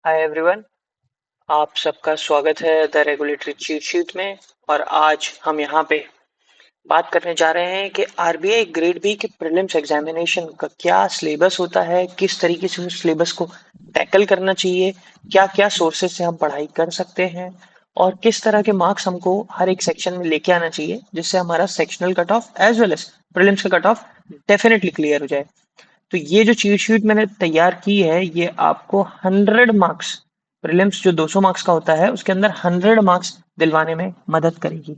Hi everyone. आप सबका स्वागत है द रेगुलेटरी चीट शीट में। और आज हम यहाँ पे बात करने जा रहे हैं कि आरबीआई ग्रेड बी के प्रीलिम्स एग्जामिनेशन का क्या सिलेबस होता है, किस तरीके से उस सिलेबस को टैकल करना चाहिए, क्या क्या सोर्सेज से हम पढ़ाई कर सकते हैं और किस तरह के मार्क्स हमको हर एक सेक्शन में लेके आना चाहिए जिससे हमारा sectional cut off as well as prelims का कट ऑफ डेफिनेटली क्लियर हो जाए। तो ये जो चीट शीट मैंने तैयार की है ये आपको 100 मार्क्स, प्रीलिम्स जो 200 मार्क्स का होता है उसके अंदर 100 मार्क्स दिलवाने में मदद करेगी।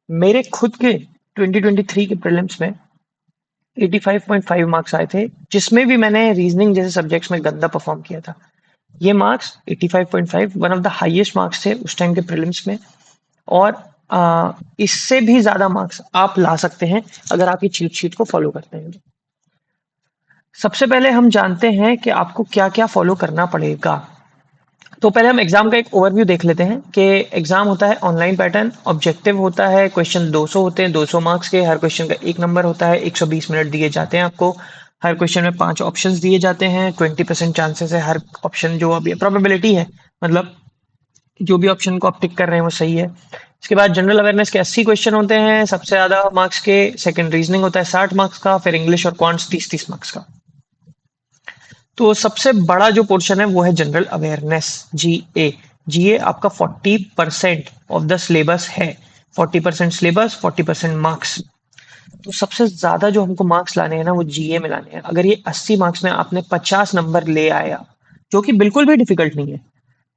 मेरे खुद के 2023 के प्रीलिम्स में 85.5 मार्क्स आए थे, जिसमें भी मैंने रीजनिंग जैसे सब्जेक्ट्स में गंदा परफॉर्म किया था। ये marks 85.5 one of the highest marks थे उस टाइम के प्रीलिम्स में। और इससे भी ज्यादा मार्क्स आप ला सकते हैं अगर आप ये चीट शीट को फॉलो करते हैं। सबसे पहले हम जानते हैं कि आपको क्या क्या फॉलो करना पड़ेगा। तो पहले हम एग्जाम का एक ओवरव्यू देख लेते हैं कि एग्जाम होता है ऑनलाइन पैटर्न, ऑब्जेक्टिव होता है, क्वेश्चन 200 होते हैं, 200 मार्क्स के, हर क्वेश्चन का 1 नंबर होता है, 120 मिनट दिए जाते हैं आपको। हर क्वेश्चन में 5 ऑप्शंस दिए जाते हैं, 20% चांसेस है हर ऑप्शन जो अभी प्रोबेबिलिटी है, मतलब जो भी ऑप्शन को आप टिक कर रहे हैं वो सही है। इसके बाद जनरल अवेयरनेस के 80 क्वेश्चन होते हैं सबसे ज्यादा मार्क्स के। सेकंड रीजनिंग होता है 60 मार्क्स का, फिर इंग्लिश और क्वांट्स 30-30 मार्क्स का। तो सबसे बड़ा जो पोर्शन है वो है जनरल अवेयरनेस, जीए। जीए आपका 40% ऑफ द सिलेबस है। 40% सिलेबस, 40% मार्क्स। तो सबसे ज्यादा जो हमको मार्क्स लाने हैं ना वो जीए में लाने हैं। अगर ये 80 मार्क्स में आपने 50 नंबर ले आया, जो कि बिल्कुल भी डिफिकल्ट नहीं है,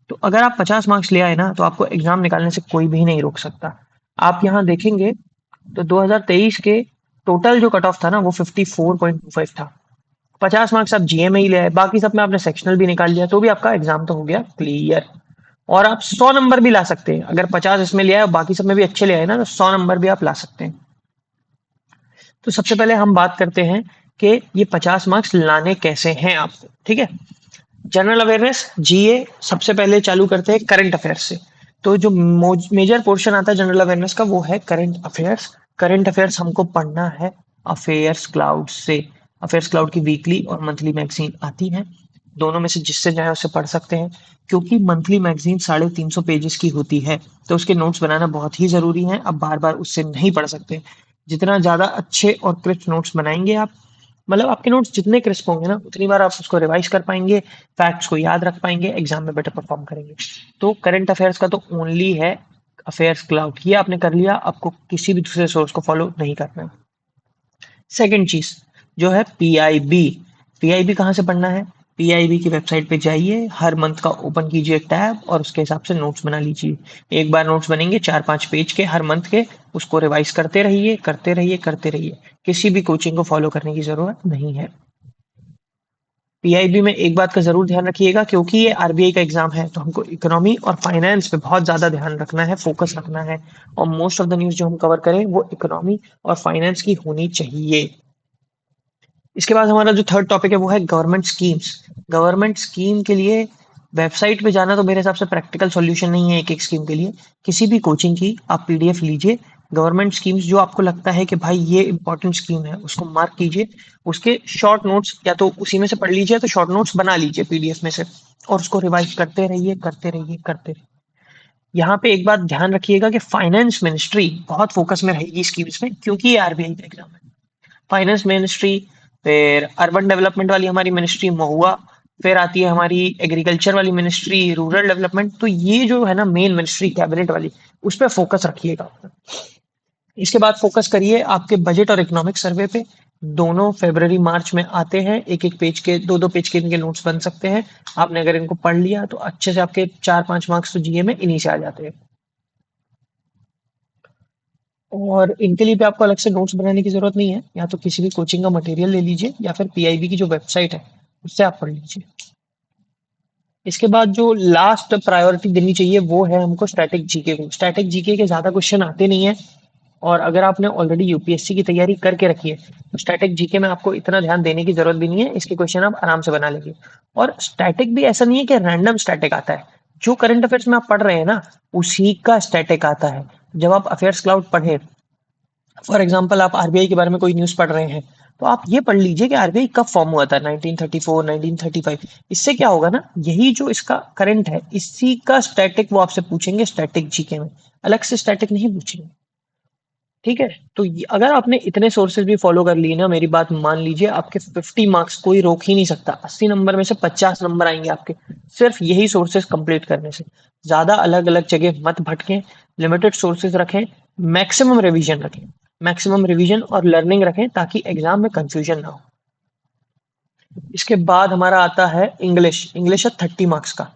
तो अगर आप 50 मार्क्स ले आए ना तो आपको एग्जाम निकालने से कोई भी नहीं रोक सकता। आप यहाँ देखेंगे तो 2023 के टोटल जो कट ऑफ था ना वो 54.25 था। 50 मार्क्स आप जीए में ही ले आए, बाकी सब में आपने सेक्शनल भी निकाल लिया तो भी आपका एग्जाम तो हो गया क्लियर। और आप 100 नंबर भी ला सकते हैं अगर 50 इसमें ले आए और बाकी सब में भी अच्छे ले आए ना, तो 100 नंबर भी आप ला सकते हैं। तो सबसे पहले हम बात करते हैं कि ये 50 मार्क्स लाने कैसे हैं आपको, ठीक है। जनरल अवेयरनेस जीए सबसे पहले चालू करते हैं करंट अफेयर्स से। तो जो मेजर पोर्शन आता है जनरल अवेयरनेस का वो है करंट अफेयर्स। करंट अफेयर्स हमको पढ़ना है अफेयर्स क्लाउड से। अफेयर्स क्लाउड की वीकली और मंथली मैगजीन आती है, दोनों में से जिससे चाहे उससे पढ़ सकते हैं। क्योंकि मंथली मैगजीन 350 पेजेस की होती है तो उसके नोट्स बनाना बहुत ही जरूरी है। अब बार बार उससे नहीं पढ़ सकते। जितना ज्यादा अच्छे और क्रिस्प नोट्स बनाएंगे आप, मतलब आपके नोट्स जितने क्रिस्प होंगे ना उतनी बार आप उसको रिवाइज कर पाएंगे, फैक्ट्स को याद रख पाएंगे, एग्जाम में बेटर परफॉर्म करेंगे। तो करंट अफेयर्स का तो ओनली है अफेयर्स क्लाउड, ये आपने कर लिया, आपको किसी भी दूसरे सोर्स को फॉलो नहीं करना है। सेकंड चीज जो है पीआईबी। पीआईबी कहाँ से पढ़ना है? पीआईबी की वेबसाइट पे जाइए, हर मंथ का ओपन कीजिए टैब और उसके हिसाब से नोट्स बना लीजिए। एक बार नोट्स बनेंगे 4-5 पेज के हर मंथ के, उसको रिवाइज करते रहिए करते रहिए करते रहिए। किसी भी कोचिंग को फॉलो करने की जरूरत नहीं है। पीआईबी में एक बात का जरूर ध्यान रखिएगा, क्योंकि ये आरबीआई का एग्जाम है तो हमको इकोनॉमी और फाइनेंस पे बहुत ज्यादा ध्यान रखना है, फोकस रखना है। और मोस्ट ऑफ द न्यूज जो हम कवर करें वो इकोनॉमी और फाइनेंस की होनी चाहिए। इसके बाद हमारा जो थर्ड टॉपिक है वो है गवर्नमेंट स्कीम्स। गवर्नमेंट स्कीम के लिए वेबसाइट पे जाना तो मेरे हिसाब से प्रैक्टिकल सॉल्यूशन नहीं है एक एक स्कीम के लिए। किसी भी कोचिंग की आप पीडीएफ लीजिए, गवर्नमेंट स्कीम्स जो आपको लगता है कि भाई ये इंपॉर्टेंट स्कीम है उसको मार्क कीजिए। उसके शॉर्ट नोट्स या तो उसी में से पढ़ लीजिए तो शॉर्ट नोट्स बना लीजिए पीडीएफ में से, और उसको रिवाइज करते रहिए करते रहिए करते रहिए। यहाँ पे एक बात ध्यान रखिएगा कि फाइनेंस मिनिस्ट्री बहुत फोकस में रहेगी स्कीम्स में, क्योंकि ये आरबीआई का एग्जाम है। फाइनेंस मिनिस्ट्री, फिर अर्बन डेवलपमेंट वाली हमारी मिनिस्ट्री महुआ, फिर आती है हमारी एग्रीकल्चर वाली मिनिस्ट्री रूरल डेवलपमेंट। तो ये जो है ना मेन मिनिस्ट्री कैबिनेट वाली, उस पर फोकस रखिएगा। इसके बाद फोकस करिए आपके बजट और इकोनॉमिक सर्वे पे। दोनों फरवरी मार्च में आते हैं, एक एक पेज के, दो दो पेज के इनके नोट्स बन सकते हैं। आपने अगर इनको पढ़ लिया तो अच्छे से आपके 4-5 मार्क्स तो जीए में इन्हीं से आ जाते हैं। और इनके लिए भी आपको अलग से नोट्स बनाने की जरूरत नहीं है, या तो किसी भी कोचिंग का मटेरियल ले लीजिए या फिर पीआईबी की जो वेबसाइट है उससे आप पढ़ लीजिए। इसके बाद जो लास्ट प्रायोरिटी देनी चाहिए वो है हमको स्टैटिक जीके को। स्टैटिक जीके के ज्यादा क्वेश्चन आते नहीं है, और अगर आपने ऑलरेडी यूपीएससी की तैयारी करके रखी है तो स्टैटिक जीके में आपको इतना ध्यान देने की जरूरत भी नहीं है, इसके क्वेश्चन आप आराम से बना लेंगे। और स्टैटिक भी ऐसा नहीं है कि रैंडम स्टैटिक आता है। जो करंट अफेयर्स में आप पढ़ रहे हैं ना उसी का स्टैटिक आता है। जब आप अफेयर्स क्लाउड पढ़े, फॉर एग्जाम्पल आप आरबीआई के बारे में कोई न्यूज पढ़ रहे हैं, तो आप ये पढ़ लीजिए कि आरबीआई कब फॉर्म हुआ था, 1934, 1935। इससे क्या होगा ना, यही जो इसका करंट है इसी का स्टैटिक वो आपसे पूछेंगे, स्टैटिक जीके में, अलग से स्टैटिक नहीं पूछेंगे। ठीक है, तो अगर आपने इतने सोर्सेज भी फॉलो कर लिए ना, मेरी बात मान लीजिए, आपके 50 मार्क्स कोई रोक ही नहीं सकता। 80 नंबर में से 50 नंबर आएंगे आपके सिर्फ यही सोर्सेज कंप्लीट करने से। ज्यादा अलग अलग जगह मत भटकें, लिमिटेड सोर्सेज रखें, मैक्सिमम रिवीजन रखें, मैक्सिमम रिवीजन और लर्निंग रखें ताकि एग्जाम में कंफ्यूजन ना हो। इसके बाद हमारा आता है इंग्लिश। इंग्लिश है 30 मार्क्स का।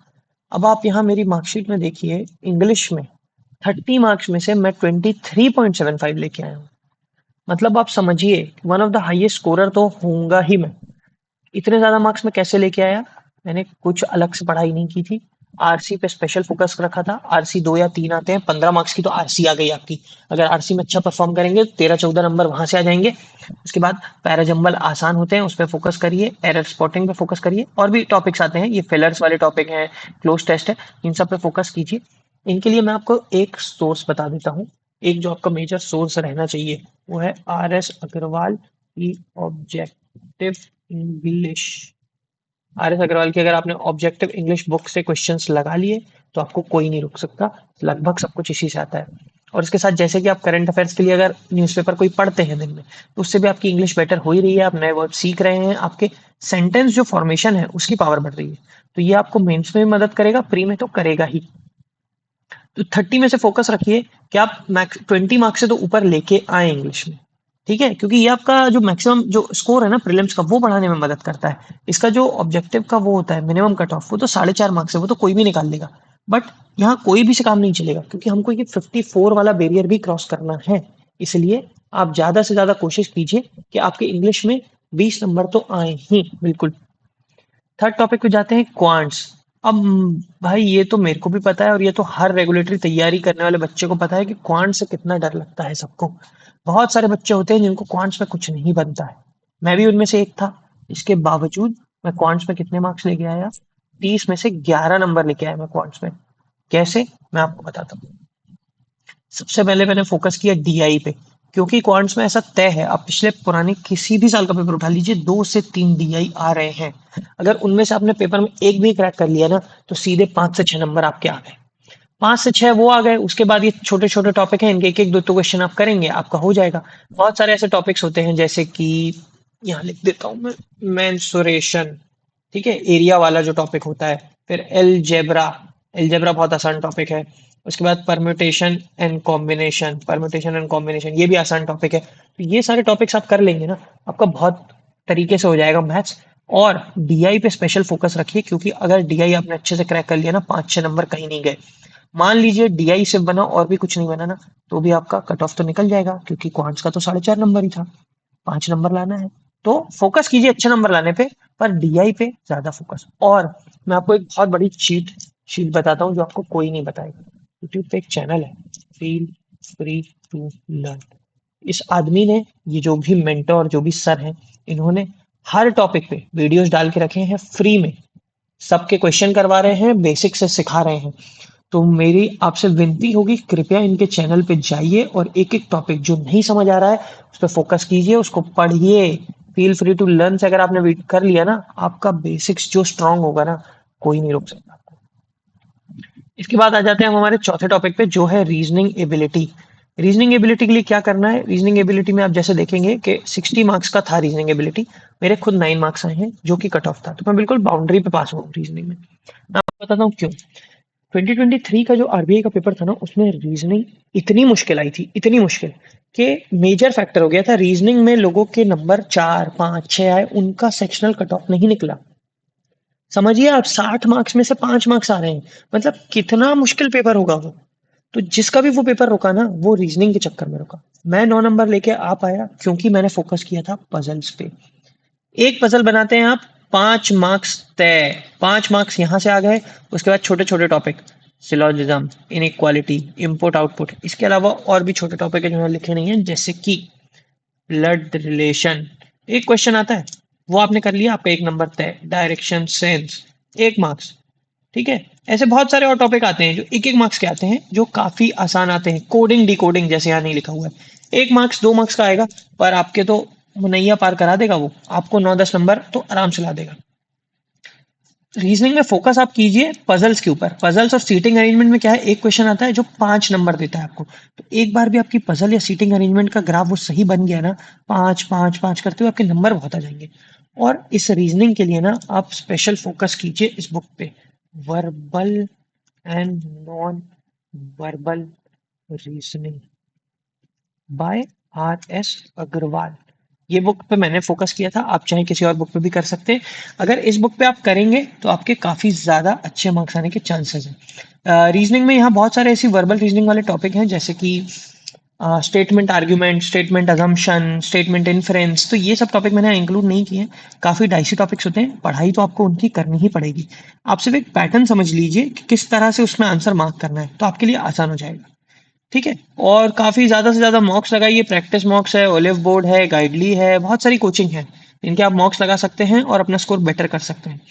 अब आप यहाँ मेरी मार्कशीट में देखिए, इंग्लिश में 30 मार्क्स में से मैं 23.75 लेके आया हूँ। मतलब आप समझिए, one of the highest scorer तो होऊंगा ही मैं। इतने ज्यादा मार्क्स में कैसे लेके आया? मैंने कुछ अलग से पढ़ाई नहीं की थी, आरसी पे स्पेशल फोकस रखा था। आरसी 2 या 3 आते हैं, 15 मार्क्स की तो आरसी आ गई आपकी। अगर आरसी में अच्छा परफॉर्म करेंगे 13-14 नंबर वहां से आ जाएंगे। उसके बाद पैराजम्बल आसान होते हैं, उस पर फोकस करिए, एरर स्पॉटिंग पे फोकस करिए, और भी टॉपिक्स आते हैं, ये फिलर्स वाले टॉपिक हैं, क्लोज टेस्ट है, इन सब पे फोकस कीजिए। इनके लिए मैं आपको एक सोर्स बता देता हूँ। एक जो आपका मेजर सोर्स रहना चाहिए वो है RS अग्रवाल की ऑब्जेक्टिव इंग्लिश। RS अग्रवाल की अगर आपने ऑब्जेक्टिव इंग्लिश बुक से क्वेश्चंस लगा लिए तो आपको कोई नहीं रोक सकता। लगभग सब कुछ इसी से आता है। और इसके साथ जैसे कि आप करंट अफेयर्स के लिए अगर न्यूज़पेपर कोई पढ़ते हैं दिन में, तो उससे भी आपकी इंग्लिश बेटर हो ही रही है, आप नए वर्ड सीख रहे हैं, आपके सेंटेंस जो फॉर्मेशन है उसकी पावर बढ़ रही है। तो ये आपको मेंस में भी मदद करेगा, प्री में तो करेगा ही। तो 30 में से फोकस रखिए कि आप 20 मार्क्स से तो ऊपर लेके आए इंग्लिश में। ठीक है, क्योंकि ये आपका जो मैक्सिमम जो स्कोर है ना प्रीलिम्स का, वो बढ़ाने में मदद करता है। इसका जो ऑब्जेक्टिव का वो होता है मिनिमम कट ऑफ, वो तो 4.5 मार्क्स है, वो तो कोई भी निकाल लेगा। बट यहाँ कोई भी से काम नहीं चलेगा, क्योंकि हमको ये 54 वाला बैरियर भी क्रॉस करना है। इसलिए आप ज्यादा से ज्यादा कोशिश कीजिए कि आपके इंग्लिश में 20 नंबर तो आए ही बिल्कुल। थर्ड टॉपिक पे जाते हैं, क्वांट्स। अब भाई ये तो मेरे को भी पता है, और ये तो हर रेगुलेटरी तैयारी करने वाले बच्चे को पता है कि क्वांट से कितना डर लगता है सबको। बहुत सारे बच्चे होते हैं जिनको क्वांट्स में कुछ नहीं बनता है, मैं भी उनमें से एक था। इसके बावजूद मैं क्वांट्स में कितने मार्क्स लेके आया? 30 में से 11 नंबर लेके आया मैं क्वांट्स में। कैसे, मैं आपको बताता हूँ। सबसे पहले मैंने फोकस किया डीआई पे, क्योंकि क्वांट्स में ऐसा तय है, आप पिछले पुराने किसी भी साल का पेपर उठा लीजिए, 2 से 3 डीआई आ रहे हैं। अगर उनमें से आपने पेपर में एक भी क्रैक कर लिया ना, तो सीधे 5 से 6 नंबर आपके आ गए। 5 से 6 वो आ गए। उसके बाद ये छोटे छोटे टॉपिक हैं, इनके एक एक दो दो क्वेश्चन आप करेंगे, आपका हो जाएगा। बहुत सारे ऐसे टॉपिक्स होते हैं, जैसे कि यहाँ लिख देता हूँ मैं, मेंसुरेशन। ठीक है, एरिया वाला जो टॉपिक होता है। फिर एलजेब्रा, एलजेब्रा बहुत आसान टॉपिक है। उसके बाद permutation and combination, permutation and combination ये भी आसान टॉपिक है। तो ये सारे टॉपिक्स आप कर लेंगे ना, आपका बहुत तरीके से हो जाएगा मैथ्स। और डीआई पे स्पेशल फोकस रखिए, क्योंकि अगर डीआई आपने अच्छे से क्रैक कर लिया ना, 5-6 नंबर कहीं नहीं गए। मान लीजिए डीआई सिर्फ बना और भी कुछ नहीं बना ना, तो भी आपका कट ऑफ तो निकल जाएगा, क्योंकि क्वांट्स का तो 4.5 नंबर ही था। 5 नंबर लाना है तो फोकस कीजिए अच्छे नंबर लाने पे, पर डीआई पे ज्यादा फोकस। और मैं आपको एक बहुत बड़ी चीट शीट बताता हूँ जो आपको कोई नहीं बताएगा। यूट्यूब पे एक चैनल है, फील फ्री टू लर्न। इस आदमी ने, ये जो भी मेंटर जो भी सर हैं, इन्होंने हर टॉपिक पे वीडियोस डाल के रखे हैं फ्री में। सबके क्वेश्चन करवा रहे हैं, बेसिक से सिखा रहे हैं। तो मेरी आपसे विनती होगी, कृपया इनके चैनल पे जाइए और एक एक टॉपिक जो नहीं समझ आ रहा है उस पर फोकस कीजिए, उसको पढ़िए। फील फ्री टू लर्न से अगर आपने कर लिया ना, आपका बेसिक्स जो स्ट्रांग होगा ना, कोई नहीं रोक सकता आपको। इसके बाद आ जाते हैं हम हमारे चौथे टॉपिक पे, जो है रीजनिंग एबिलिटी। रीजनिंग एबिलिटी के लिए क्या करना है? रीजनिंग एबिलिटी में आप जैसे देखेंगे कि 60 मार्क्स का था रीजनिंग एबिलिटी, मेरे खुद 9 मार्क्स आए हैं जो कि कट ऑफ था, तो मैं बिल्कुल बाउंड्री पे पास हुआ रीजनिंग में। मैं आपको बताता हूँ क्यों। 2023 का जो आरबीआई का पेपर था ना, उसमें रीजनिंग इतनी मुश्किल आई थी, इतनी मुश्किल, कि मेजर फैक्टर हो गया था रीजनिंग में। लोगों के नंबर 4, 5, 6 आए, उनका सेक्शनल कट ऑफ नहीं निकला। समझिए आप, 60 मार्क्स में से 5 मार्क्स आ रहे हैं, मतलब कितना मुश्किल पेपर होगा वो। तो जिसका भी वो पेपर रुका ना, वो रीजनिंग के चक्कर में रुका। मैं 9 नंबर लेके आ पाया क्योंकि मैंने फोकस किया था पजल्स पे। एक पजल बनाते हैं आप, 5 मार्क्स तय। 5 मार्क्स यहाँ से आ गए। उसके बाद छोटे छोटे topic, syllogism, inequality, input output, इसके अलावा और भी छोटे टॉपिक है जो मैंने लिखे नहीं है, जैसे कि ब्लड रिलेशन। एक क्वेश्चन आता है, वो आपने कर लिया, आपका 1 नंबर तय। Direction sense, 1 marks. ठीक है, ऐसे बहुत सारे और टॉपिक आते हैं जो 1-1 मार्क्स के आते हैं, जो काफी आसान आते हैं। कोडिंग डिकोडिंग जैसे यहाँ नहीं लिखा हुआ है, 1 मार्क्स 2 मार्क्स का आएगा, पर आपके तो वो नैया पार करा देगा, वो आपको 9-10 नंबर तो आराम से ला देगा। रीजनिंग में फोकस आप कीजिए पजल्स के ऊपर। पजल्स और सीटिंग अरेंजमेंट में क्या है, एक क्वेश्चन आता है जो 5 नंबर देता है आपको, तो एक बार भी आपकी पजल या सीटिंग अरेंजमेंट का ग्राफ वो सही बन गया ना, 5 5 5 करते हुए आपके नंबर बहुत आ जाएंगे। और इस रीजनिंग के लिए ना आप स्पेशल फोकस कीजिए इस बुक पे, verbal and non verbal reasoning by R.S. Agarwal. ये बुक पे मैंने फोकस किया था, आप चाहे किसी और बुक पे भी कर सकते हैं। अगर इस बुक पे आप करेंगे तो आपके काफ़ी ज़्यादा अच्छे मार्क्स आने के चांसेस हैं। रीजनिंग में यहाँ बहुत सारे ऐसी वर्बल रीजनिंग वाले टॉपिक हैं, जैसे कि statement argument, statement assumption, statement inference, तो ये सब टॉपिक मैंने इंक्लूड नहीं किए हैं। काफ़ी डाइसी टॉपिक्स होते हैं, पढ़ाई तो आपको उनकी करनी ही पड़ेगी। आप सिर्फ एक पैटर्न समझ लीजिए कि किस तरह से उसमें आंसर मार्क करना है, तो आपके लिए आसान हो जाएगा। ठीक है। और काफ़ी ज़्यादा से ज़्यादा मॉक्स लगाइए, प्रैक्टिस मॉक्स है, ओलिव बोर्ड है, गाइडली है, बहुत सारी कोचिंग है, इनके आप मॉक्स लगा सकते हैं और अपना स्कोर बेटर कर सकते हैं।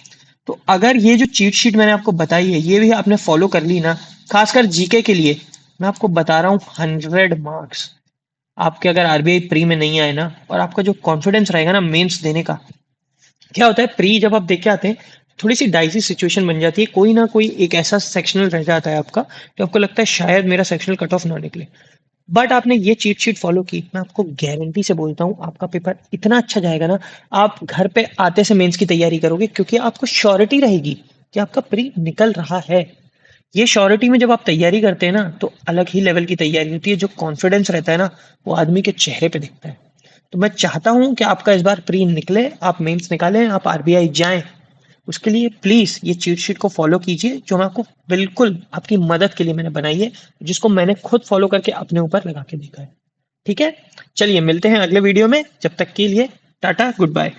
तो अगर ये जो चीट शीट मैंने आपको बताई है ये भी आपने फॉलो कर ली ना, खासकर जीके के लिए मैं आपको बता रहा हूँ 100 मार्क्स आपके अगर आरबीआई प्री में नहीं आए ना, और आपका जो कॉन्फिडेंस रहेगा ना मेंस देने का। क्या होता है, प्री जब आप देख के आते हैं थोड़ी सी डाइसी सिचुएशन बन जाती है, कोई ना कोई एक ऐसा सेक्शनल रह जाता है आपका जो आपको लगता है शायद मेरा सेक्शनल कट ऑफ ना निकले। बट आपने ये चीट शीट फॉलो की, मैं आपको गारंटी से बोलता हूँ आपका पेपर इतना अच्छा जाएगा ना, आप घर पे आते से मेंस की तैयारी करोगे, क्योंकि आपको श्योरिटी रहेगी कि आपका प्री निकल रहा है। ये श्योरिटी में जब आप तैयारी करते हैं ना, तो अलग ही लेवल की तैयारी होती है, जो कॉन्फिडेंस रहता है ना वो आदमी के चेहरे पे दिखता है। तो मैं चाहता हूँ कि आपका इस बार प्री निकले, आप मेंस निकालें, आप आरबीआई जाएं। उसके लिए प्लीज ये चीट शीट को फॉलो कीजिए, जो मैं आपको बिल्कुल आपकी मदद के लिए मैंने बनाई है, जिसको मैंने खुद फॉलो करके अपने ऊपर लगा के देखा है। ठीक है, चलिए मिलते हैं अगले वीडियो में, जब तक के लिए टाटा, गुड बाय।